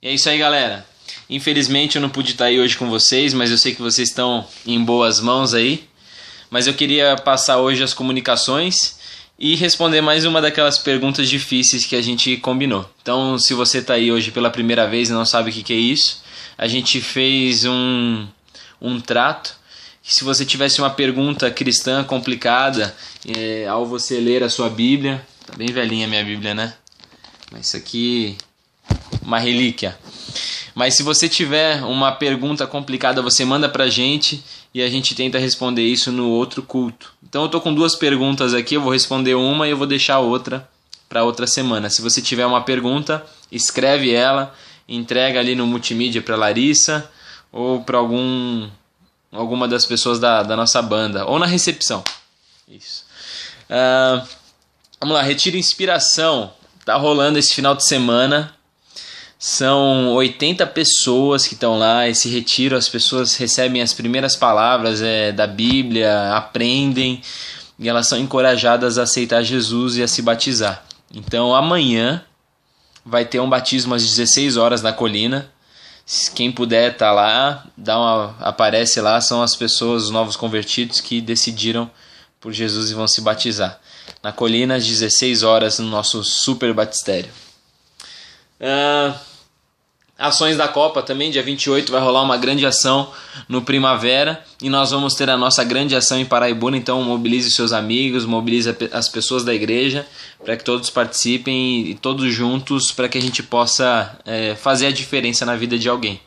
E é isso aí, galera. Infelizmente eu não pude estar aí hoje com vocês, mas eu sei que vocês estão em boas mãos aí. Mas eu queria passar hoje as comunicações e responder mais uma daquelas perguntas difíceis que a gente combinou. Então, se você está aí hoje pela primeira vez e não sabe o que é isso, a gente fez um trato que, se você tivesse uma pergunta cristã complicada, ao você ler a sua Bíblia... Tá bem velhinha a minha Bíblia, né? Mas isso aqui... uma relíquia. Mas se você tiver uma pergunta complicada, você manda pra gente e a gente tenta responder isso no outro culto. Então eu tô com duas perguntas aqui, eu vou responder uma e eu vou deixar a outra para outra semana. Se você tiver uma pergunta, escreve ela, entrega ali no multimídia para Larissa ou para alguma das pessoas da nossa banda, ou na recepção. Isso. Vamos lá, Retiro Inspiração. Tá rolando esse final de semana. São 80 pessoas que estão lá. Esse retiro, as pessoas recebem as primeiras palavras da Bíblia, aprendem e elas são encorajadas a aceitar Jesus e a se batizar. Então amanhã vai ter um batismo às 16 horas na colina. Quem puder tá lá, aparece lá, são as pessoas, os novos convertidos que decidiram por Jesus e vão se batizar. Na colina às 16 horas no nosso super batistério. Ações da Copa também, dia 28 vai rolar uma grande ação no Primavera e nós vamos ter a nossa grande ação em Paraibuna. Então mobilize seus amigos, mobilize as pessoas da igreja para que todos participem e todos juntos para que a gente possa fazer a diferença na vida de alguém.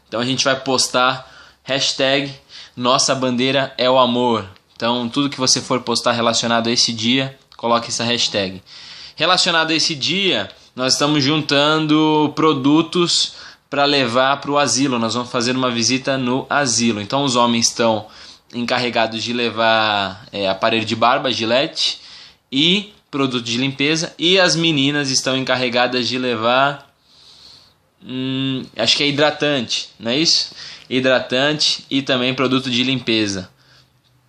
Então a gente vai postar hashtag Nossa Bandeira é o Amor. Então tudo que você for postar relacionado a esse dia, coloque essa hashtag. Relacionado a esse dia, nós estamos juntando produtos para levar para o asilo. Nós vamos fazer uma visita no asilo. Então os homens estão encarregados de levar aparelho de barba, Gillette e produto de limpeza. E as meninas estão encarregadas de levar, acho que é hidratante, não é isso? Hidratante e também produto de limpeza.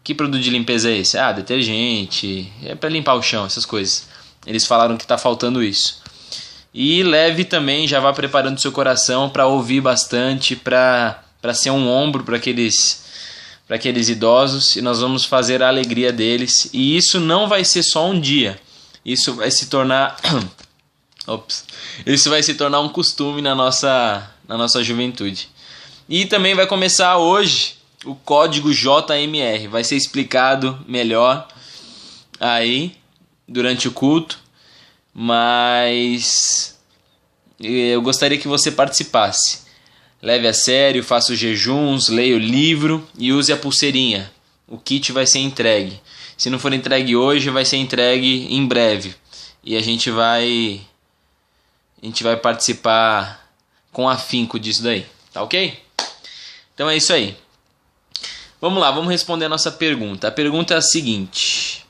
Que produto de limpeza é esse? Detergente, é para limpar o chão, essas coisas. Eles falaram que está faltando isso. E leve também, já vá preparando seu coração para ouvir bastante, para ser um ombro para aqueles idosos, e nós vamos fazer a alegria deles. E isso não vai ser só um dia, isso vai se tornar isso vai se tornar um costume na nossa juventude. E também vai começar hoje o código JMR, vai ser explicado melhor aí durante o culto, mas eu gostaria que você participasse. Leve a sério, faça os jejuns, leia o livro e use a pulseirinha. O kit vai ser entregue. Se não for entregue hoje, vai ser entregue em breve. E a gente vai participar com afinco disso daí, tá ok? Então é isso aí. Vamos lá, vamos responder a nossa pergunta. A pergunta é a seguinte.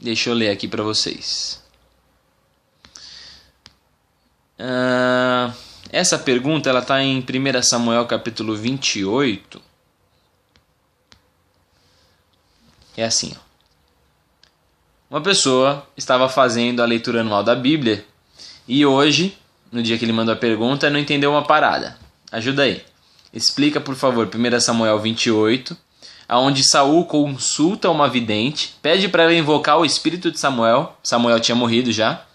Deixa eu ler aqui para vocês. Essa pergunta está em 1 Samuel capítulo 28. É assim. Uma pessoa estava fazendo a leitura anual da Bíblia e hoje, no dia que ele mandou a pergunta, não entendeu uma parada. Ajuda aí. Explica, por favor, 1 Samuel 28, onde Saul consulta uma vidente, pede para ela invocar o espírito de Samuel. Samuel tinha morrido já,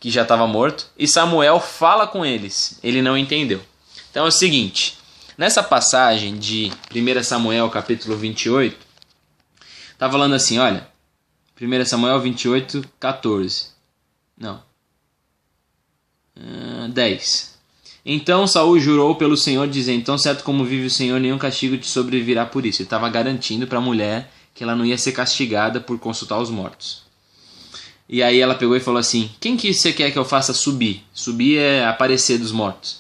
que já estava morto, e Samuel fala com eles. Ele não entendeu. Então é o seguinte, nessa passagem de 1 Samuel capítulo 28, está falando assim, olha, 1 Samuel 28, 14. Não. 10. Então Saul jurou pelo Senhor, dizendo, tão certo como vive o Senhor, nenhum castigo te sobrevirá por isso. Ele estava garantindo para a mulher que ela não ia ser castigada por consultar os mortos. E aí ela pegou e falou assim, quem que você quer que eu faça subir? Subir é aparecer dos mortos.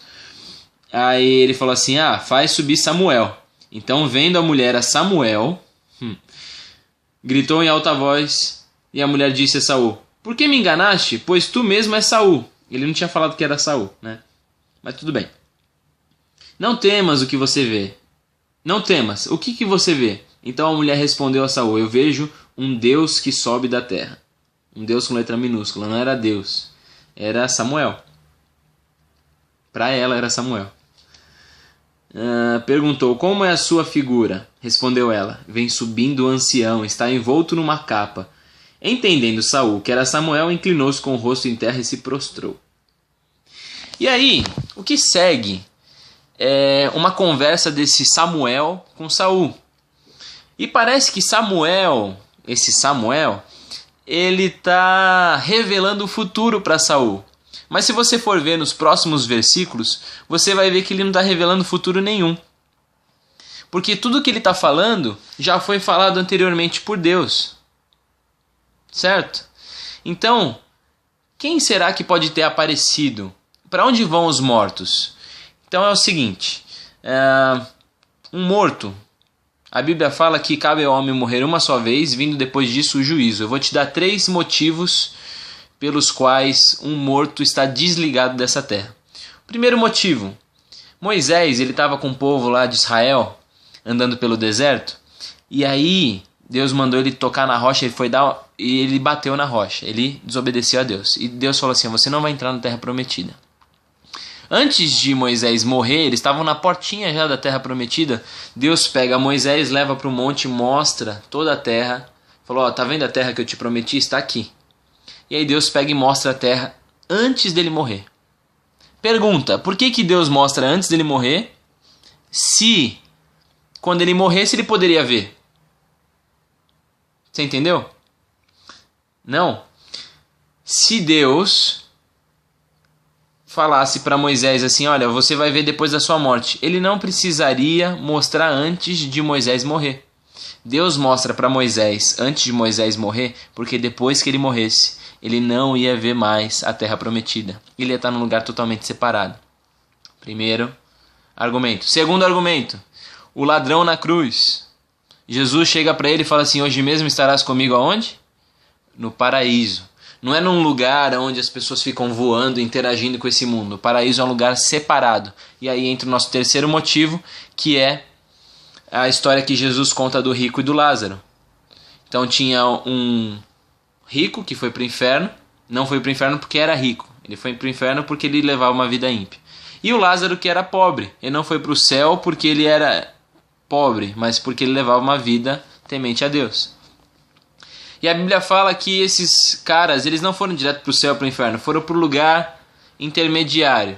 Aí ele falou assim, faz subir Samuel. Então, vendo a mulher a Samuel, gritou em alta voz, e a mulher disse a Saul, por que me enganaste? Pois tu mesmo és Saul. Ele não tinha falado que era Saul, né? Mas tudo bem. Não temas o que você vê. Não temas. O que você vê? Então a mulher respondeu a Saul, eu vejo um Deus que sobe da terra. Um Deus com letra minúscula, não era Deus. Era Samuel. Para ela era Samuel. Perguntou: como é a sua figura? Respondeu ela: vem subindo o ancião, está envolto numa capa. Entendendo Saul que era Samuel, inclinou-se com o rosto em terra e se prostrou. E aí, o que segue é uma conversa desse Samuel com Saul. E parece que Samuel, ele está revelando o futuro para Saul. Mas se você for ver nos próximos versículos, você vai ver que ele não está revelando futuro nenhum. Porque tudo que ele está falando já foi falado anteriormente por Deus. Certo? Então, quem será que pode ter aparecido? Para onde vão os mortos? Então é o seguinte, um morto, a Bíblia fala que cabe ao homem morrer uma só vez, vindo depois disso o juízo. Eu vou te dar 3 motivos pelos quais um morto está desligado dessa terra. Primeiro motivo, Moisés, ele estava com o povo lá de Israel, andando pelo deserto, e aí Deus mandou ele tocar na rocha, e ele bateu na rocha, ele desobedeceu a Deus. E Deus falou assim: você não vai entrar na terra prometida. Antes de Moisés morrer, eles estavam na portinha já da terra prometida. Deus pega Moisés, leva para o monte, mostra toda a terra. Falou: tá vendo a terra que eu te prometi? Está aqui. E aí Deus pega e mostra a terra antes dele morrer. Pergunta: por que Deus mostra antes dele morrer? Se quando ele morresse ele poderia ver. Você entendeu? Não. Se Deus falasse para Moisés assim: olha, você vai ver depois da sua morte, ele não precisaria mostrar antes de Moisés morrer. Deus mostra para Moisés antes de Moisés morrer, porque depois que ele morresse, ele não ia ver mais a terra prometida. Ele ia estar num lugar totalmente separado. Primeiro argumento. Segundo argumento, o ladrão na cruz. Jesus chega para ele e fala assim: hoje mesmo estarás comigo aonde? No paraíso. Não é num lugar onde as pessoas ficam voando, interagindo com esse mundo. O paraíso é um lugar separado. E aí entra o nosso terceiro motivo, que é a história que Jesus conta do rico e do Lázaro. Então tinha um rico que foi para o inferno. Não foi para o inferno porque era rico. Ele foi para o inferno porque ele levava uma vida ímpia. E o Lázaro que era pobre. Ele não foi para o céu porque ele era pobre, mas porque ele levava uma vida temente a Deus. E a Bíblia fala que esses caras, eles não foram direto para o céu ou para o inferno, foram para o lugar intermediário,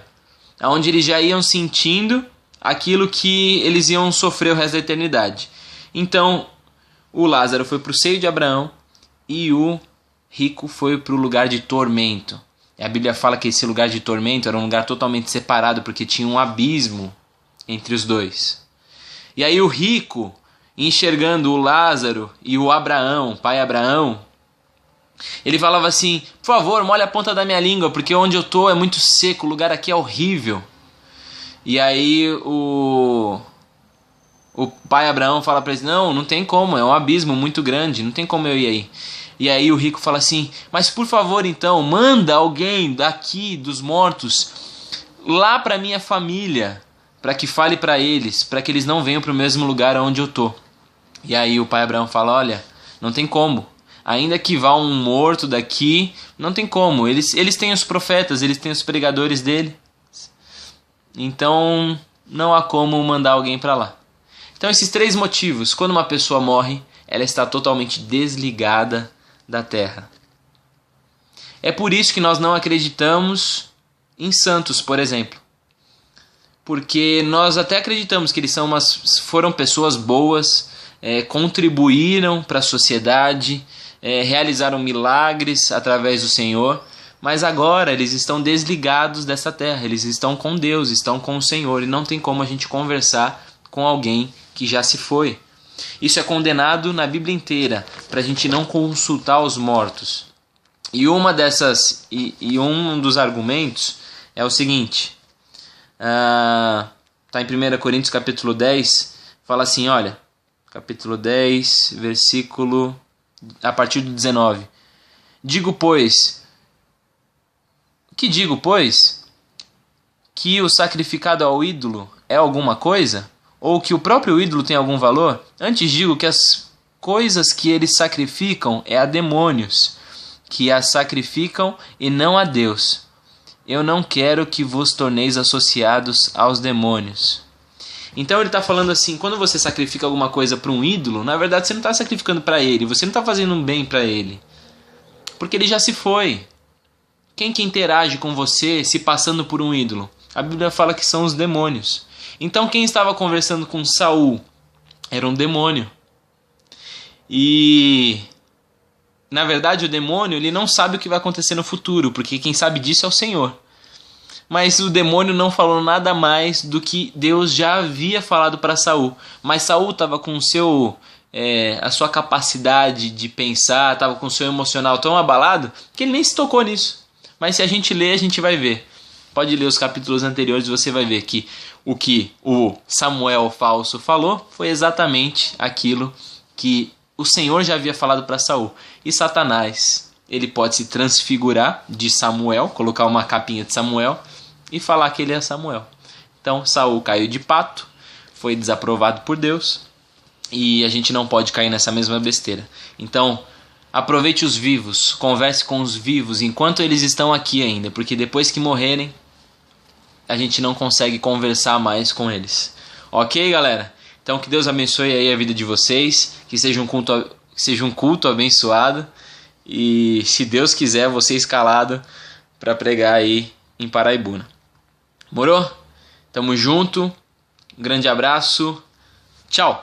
onde eles já iam sentindo aquilo que eles iam sofrer o resto da eternidade. Então, o Lázaro foi para o seio de Abraão e o rico foi para o lugar de tormento. E a Bíblia fala que esse lugar de tormento era um lugar totalmente separado, porque tinha um abismo entre os dois. E aí o rico, enxergando o Lázaro e o Abraão, pai Abraão, ele falava assim: por favor, molha a ponta da minha língua, porque onde eu estou é muito seco, o lugar aqui é horrível. E aí o pai Abraão fala para ele: não tem como, é um abismo muito grande, não tem como eu ir aí. E aí o rico fala assim: mas por favor então, manda alguém daqui dos mortos lá para minha família, para que fale para eles, para que eles não venham para o mesmo lugar onde eu estou. E aí o pai Abraão fala: olha, não tem como. Ainda que vá um morto daqui, não tem como. Eles têm os profetas, eles têm os pregadores dele. Então não há como mandar alguém para lá. Então esses 3 motivos. Quando uma pessoa morre, ela está totalmente desligada da terra. É por isso que nós não acreditamos em santos, por exemplo. Porque nós até acreditamos que eles foram pessoas boas, contribuíram para a sociedade, realizaram milagres através do Senhor, mas agora eles estão desligados dessa terra, eles estão com Deus, estão com o Senhor, e não tem como a gente conversar com alguém que já se foi. Isso é condenado na Bíblia inteira, para a gente não consultar os mortos. E um dos argumentos é o seguinte, está em 1 Coríntios capítulo 10, fala assim, olha, capítulo 10, versículo, a partir do 19. Que digo, pois? Que o sacrificado ao ídolo é alguma coisa? Ou que o próprio ídolo tem algum valor? Antes digo que as coisas que eles sacrificam é a demônios. que a sacrificam e não a Deus. Eu não quero que vos torneis associados aos demônios. Então ele está falando assim, quando você sacrifica alguma coisa para um ídolo, na verdade você não está sacrificando para ele, você não está fazendo um bem para ele, porque ele já se foi. Quem que interage com você se passando por um ídolo? A Bíblia fala que são os demônios. Então quem estava conversando com Saul era um demônio. E na verdade o demônio ele não sabe o que vai acontecer no futuro, porque quem sabe disso é o Senhor. Mas o demônio não falou nada mais do que Deus já havia falado para Saul. Mas Saul estava com a sua capacidade de pensar, estava com o seu emocional tão abalado que ele nem se tocou nisso. Mas se a gente ler, a gente vai ver. Pode ler os capítulos anteriores e você vai ver que o Samuel falso falou foi exatamente aquilo que o Senhor já havia falado para Saul. E Satanás, ele pode se transfigurar de Samuel, colocar uma capinha de Samuel e falar que ele é Samuel. Então Saul caiu de pato, foi desaprovado por Deus e a gente não pode cair nessa mesma besteira. Então aproveite os vivos, converse com os vivos enquanto eles estão aqui ainda, porque depois que morrerem a gente não consegue conversar mais com eles. Ok, galera? Então que Deus abençoe aí a vida de vocês, que seja um culto abençoado e se Deus quiser você escalado para pregar aí em Paraibuna. Morou? Tamo junto, um grande abraço, tchau!